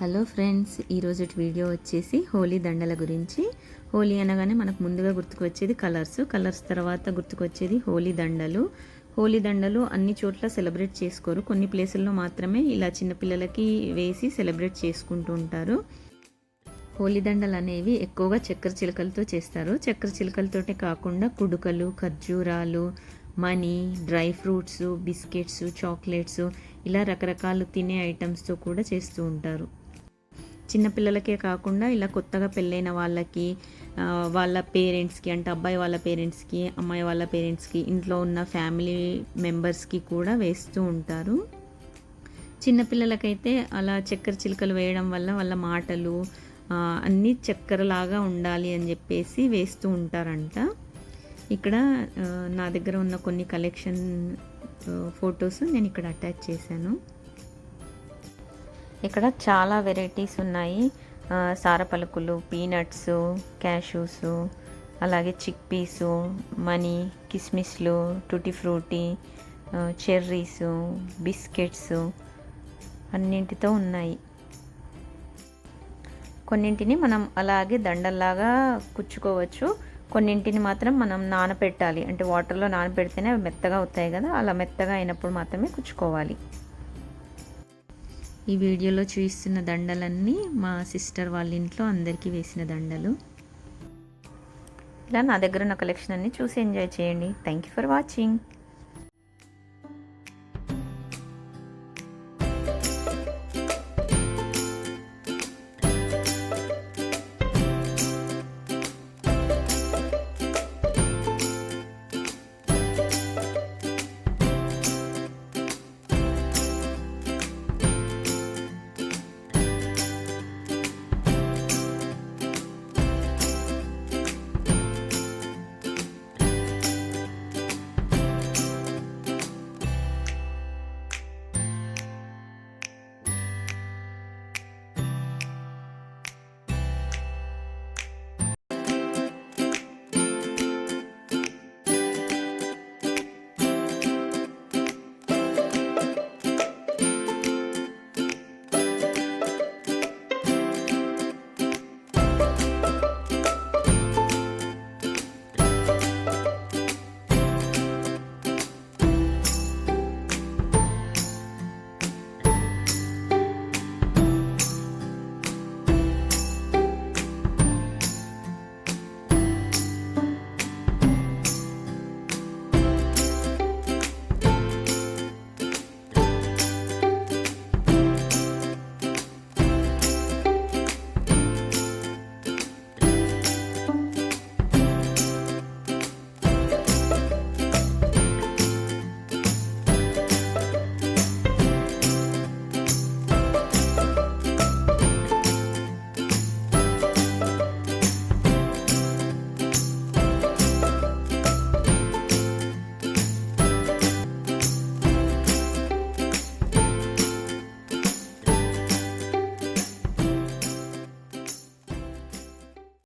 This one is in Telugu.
హలో ఫ్రెండ్స్, ఈరోజు వీడియో వచ్చేసి హోలీ దండల గురించి. హోలీ అనగానే మనకు ముందుగా గుర్తుకు వచ్చేది కలర్స్ తర్వాత గుర్తుకు వచ్చేది హోలీ దండలు. హోలీ దండలు అన్ని చోట్ల సెలబ్రేట్ చేసుకోరు, కొన్ని ప్లేసుల్లో మాత్రమే ఇలా చిన్నపిల్లలకి వేసి సెలబ్రేట్ చేసుకుంటూ ఉంటారు. హోలీ దండలు అనేవి ఎక్కువగా చక్కెర చిలుకలతో చేస్తారు. చక్కెర చిలుకలతోటే కాకుండా కుడుకలు, ఖర్జూరాలు, money, dry fruits, biscuits, chocolates ఇలా రకరకాలు తినే ఐటమ్స్తో కూడా చేస్తూ ఉంటారు. చిన్నపిల్లలకే కాకుండా ఇలా కొత్తగా పెళ్ళైన వాళ్ళకి, వాళ్ళ పేరెంట్స్కి, అంటే అబ్బాయి వాళ్ళ పేరెంట్స్కి, అమ్మాయి వాళ్ళ పేరెంట్స్కి, ఇంట్లో ఉన్న ఫ్యామిలీ మెంబర్స్కి కూడా వేస్తూ ఉంటారు. చిన్నపిల్లలకైతే అలా చక్కెర చిలుకలు వేయడం వల్ల వాళ్ళ మాటలు అన్నీ చక్కెరలాగా ఉండాలి అని చెప్పేసి వేస్తూ ఉంటారంట. ఇక్కడ నా దగ్గర ఉన్న కొన్ని కలెక్షన్ ఫొటోస్ నేను ఇక్కడ అటాచ్ చేశాను. ఇక్కడ చాలా వెరైటీస్ ఉన్నాయి. సారపలుకులు, పీనట్స్, క్యాషూస్, అలాగే చిక్ పీసు, మనీ, కిస్మిస్లు, టూటీ ఫ్రూటీ, చెర్రీస్, బిస్కెట్స్ అన్నింటితో ఉన్నాయి. కొన్నింటిని మనం అలాగే దండల్లాగా కుచ్చుకోవచ్చు, కొన్నింటిని మాత్రం మనం నానపెట్టాలి. అంటే వాటర్లో నానపెడితేనే అవి మెత్తగా అవుతాయి కదా, అలా మెత్తగా అయినప్పుడు మాత్రమే కుచ్చుకోవాలి. ఈ వీడియోలో చూపిస్తున్న దండలన్నీ మా సిస్టర్ వాళ్ళ ఇంట్లో అందరికీ వేసిన దండలు. ఇలా నా దగ్గర ఉన్న కలెక్షన్ అన్ని చూసి ఎంజాయ్ చేయండి. Thank you for watching.